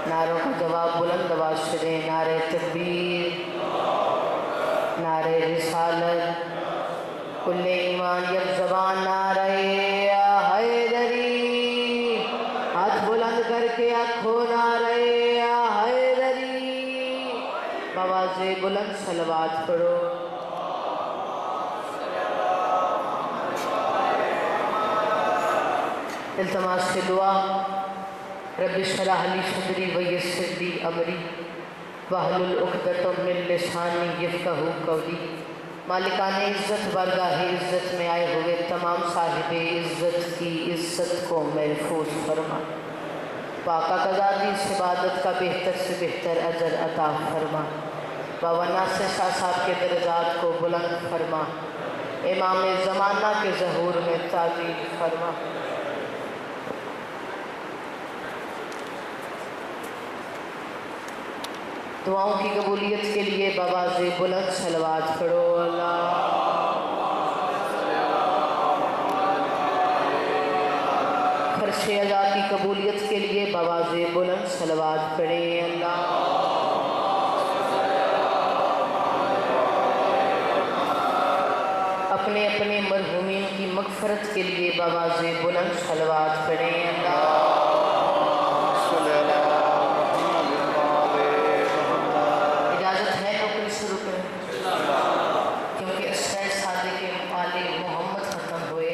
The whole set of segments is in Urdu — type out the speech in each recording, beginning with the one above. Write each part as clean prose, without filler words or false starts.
نعروں کا جواب بلند آواز سے دیں. نعرہ تکبیر، نعرہ رسالت، کل ایمان یک زبان، نعرہ حیدری. ہاتھ بلند کر کے آنکھوں نعرہ حیدری. بآواز بلند صلوات پڑھو. التماس سے دعا. رب اشرح لی صدری ویسر لی امری واحلل عقدۃ من لسانی یفقہوا قولی. مالکان عزت بارگاہ عزت میں آئے ہوئے تمام صاحب عزت کی عزت کو محفوظ فرما. پاکہ قضادی اس عبادت کا بہتر سے بہتر اجر عطا فرما. بابا ناصر شاہ صاحب کے درجات کو بلند فرما. امام زمانہ کے ظہور میں تعظیم فرما. دعاؤں کی قبولیت کے لیے بآواز بلند صلوات پڑھو. اللہ فرش عزا کی قبولیت کے لیے بآواز بلند صلوات پڑھیں. اللہ اپنے اپنے مرحومین کی مغفرت کے لیے بآواز بلند صلوات پڑھیں. اللہ شروع کریں کیونکہ اسرائیل صادق آل محمد ختم ہوئے.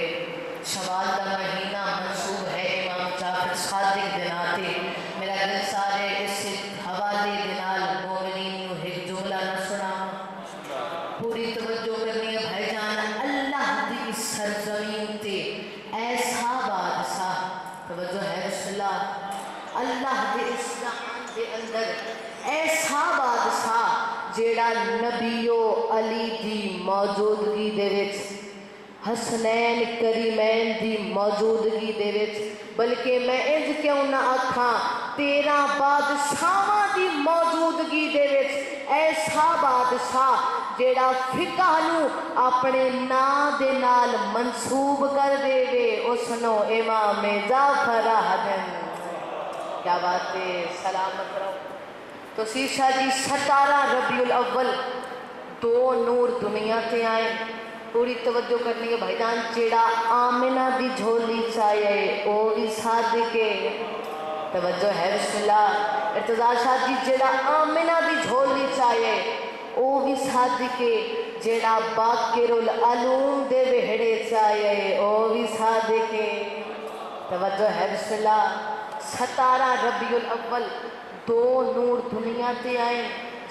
شوال دا مہینہ منصوب ہے امام جعفر صادق دناتے. میرا دل سارے اس حوالے دنال مومنین ایک جملہ نہ سنا. پوری توجہ کرنی ہے بھائی جان. اللہ دی سرزمین تے ایسا بادشاہ، توجہ ہے بسم اللہ، اللہ دے اسلام دے اندر ایسا بادشاہ جیڑا نبی و علی دی موجودگی دے وچ، حسنین کریمین دی موجودگی دے وچ، بلکہ میں انج کیوں نہ آکھاں 13 بادشاہاں دی موجودگی دے وچ ایسا بادشاہ جیڑا فقہ نو اپنے نام دے نال منسوب کر دے وے، اس نو امام جعفر آہدن. کیا بات ہے، سلامت رہو. تو شیشہ جی 17 ربیع الاول 2 نور دنیا تے آئے. پوری توجہ کرنی ہے بھائی جان. جیڑا آمنہ دی جھولی چاہیے او بھی صادق ہے. توجہ ہے بسم اللہ. ارتضا شاہ جی جیڑا آمنہ دی جھولی چاہیے او بھی صادق ہے. جیڑا باقر العلوم دے وہڑے چاہیے او بھی صادق ہے. توجہ ہے بسم اللہ. 17 ربیع الاول 2 نور دنیا تے آئے.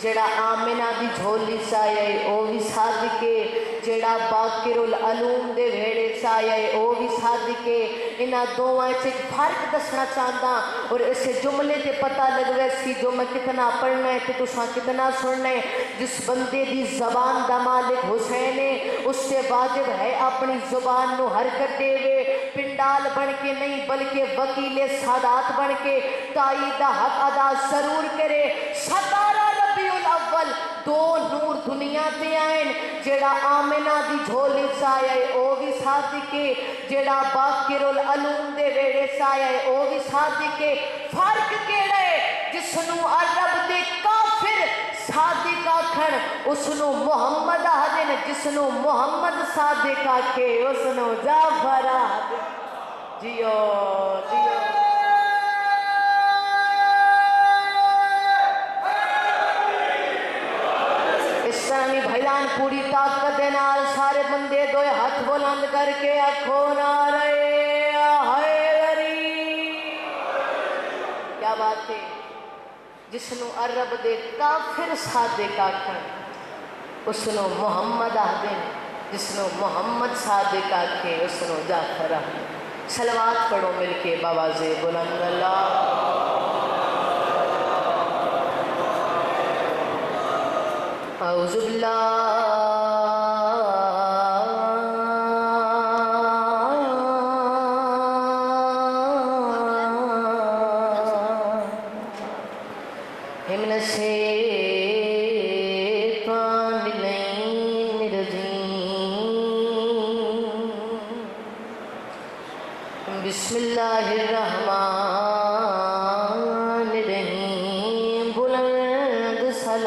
جیڑا آمنہ دی جھولی چاہیے او بھی صادق ہے. جیڑا باقر العلوم دے ویڑے چاہیے او بھی صادق ہے. انہاں دوواں سے فرق دسنا چاہتا اور اس جملے تے پتہ لگ رہا سی جو میں کتنا پڑھنا ہے تے تساں کتنا سننا ہے. جس بندے دی زبان دا مالک حسین ہے اس سے واجب ہے اپنی زبان نو حرکت دے وے. پنڈال بن کے نہیں بلکہ وکیل سادات بن کے تائید دا حق ادا ضرور کرے. 17 ربیع الاول 2 نور دنیا تے آئیں. جیڑا آمنہ دی جھولی چاہیے او بھی صادق ہے. جیڑا باقر العلوم دے ویڑے چاہیے او بھی صادق ہے. فرق کیڑا ہے؟ جسنو عرب دے کافر صادق آکھن اسنو محمد آہدن، جسنو محمد صادق آکھے اسنو جعفر آہدن. جیو جیو بھائیان. پوری طاقت نال سارے بندے دوئے ہاتھ بلند کر کے آکھو نعرہ حیدری. کیا بات ہے. جسنو عرب دے کافر صادق آکھن اسنو محمد آہدن، جسنو محمد صادق آکھے اسنو جعفر آہدن. صلوات پڑھو مل کے بآواز بلند. اللہ اعوذ باللہ من الشیطان الرجیم. بسم اللہ الرحمن الرحیم.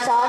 4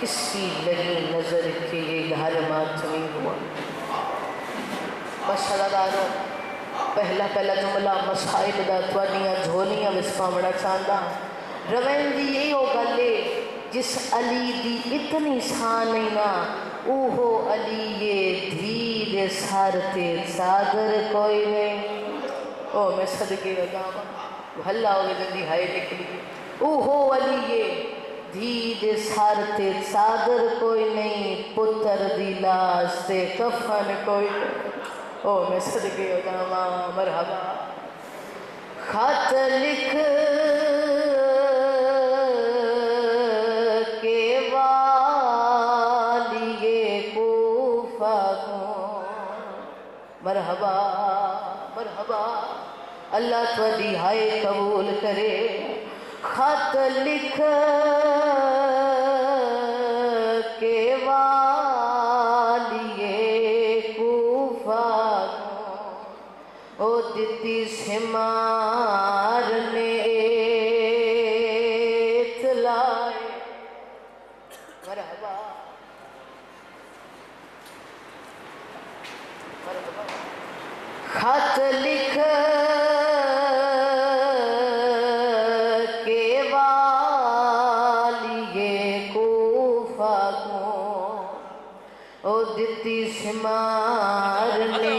کس کی لگی نظر کے یہ گھر ماتمی ہوا ماشاءاللہ دارو پہلا جملہ مصائب دا توانیاں جھولیاں وسپامڑا چاندہ روین دی یہی ہو گلے جس علی دی اتنی سانی نا اوہو علی یہ دھیر سارتے سادر کوئی نہیں میں صدقے لگا بھلا ہوگی جلدی ہائے نکلی اوہو علی یہ دھیر سارتے سادر کوئی نہیں پتر دی لاس تے کفن کوئی نہیں میں صدقے لگا مرحبا خط لکھ مرحبا مرحبا اللہ تھوڑی ہائے قبول کرے خط لکھ کے والیے کوفہ او دتی سمار نے اطلاع مرحبا خط لکھ کے والیے کوفہ کو او دتی شمار نے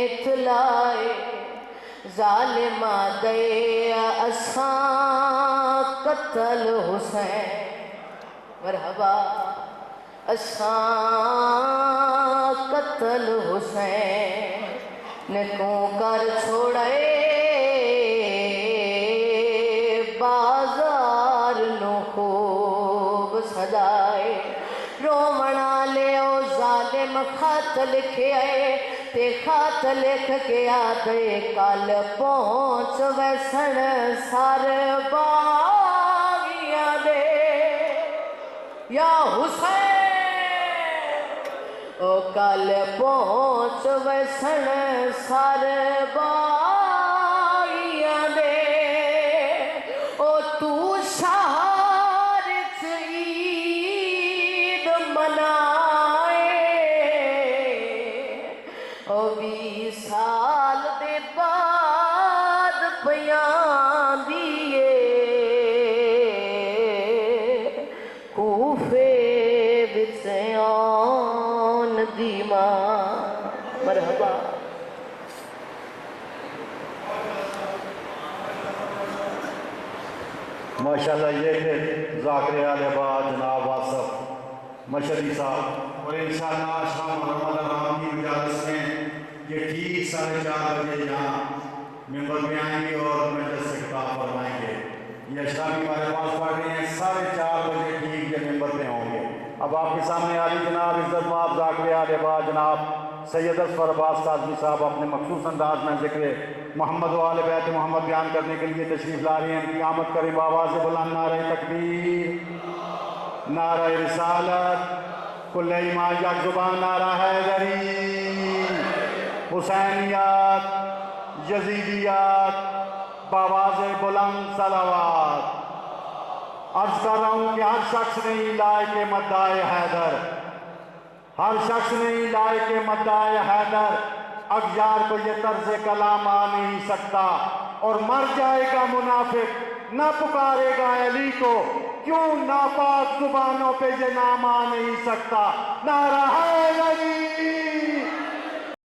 اطلاع ظالمہ دے اساں قتل حسین مرحبا اساں قتل حسین نے کوں کر چھوڑے بازار نو خوب سجائے رومنا لے او ظالم خط لکھے آئے تے خط لکھ کے آدھے کل پہنچ ویسن سر باغیاں دے یا حسین او کل پہنچ ویسن سر باغیاں دے او تو شہر عید منائے او 20 سال دے بعد پیاں دیئے کوفے بچ آن دیما مرحبا ماشاءاللہ یہ تھے ذاکر آل آباد جناب واصف مشہدی صاحب اور انشاءاللہ شاہ محمد رحمان کی مجالس میں یہ ٹھیک 4:30 بجے یہاں ممبر میں آئیں گے اور مجلس سے خطاب فرمائیں گے یہ اشرافی ہمارے پاس پڑھ رہے ہیں 4:30 بجے ٹھیک یہ ممبر پہ ہوں گے اب آپ کے سامنے عالی جناب عزت مآب ذاکر آل آباد جناب سید اصفر عباس کاظمی صاحب اپنے مخصوص انداز میں ذکر محمد و آل بیت محمد بیان کرنے کے لیے تشریف لا رہے ہیں ان کی آمد کریں بآواز بلند نعرہ تکبیر نعرہ رسالت کل ایمان یک زبان نعرہ حیدری حسینیات یزیدیات بآواز بلند صلوات عرض کر رہا ہوں کہ ہر شخص نہیں لائق مدعائے حیدر ہر شخص نہیں لائق مدعائے حیدر اغیار کو یہ طرز کلام آ نہیں سکتا اور مر جائے گا منافق نہ پکارے گا علی کو کیوں ناپاک زبانوں پہ یہ نام آ نہیں سکتا نعرہ حیدر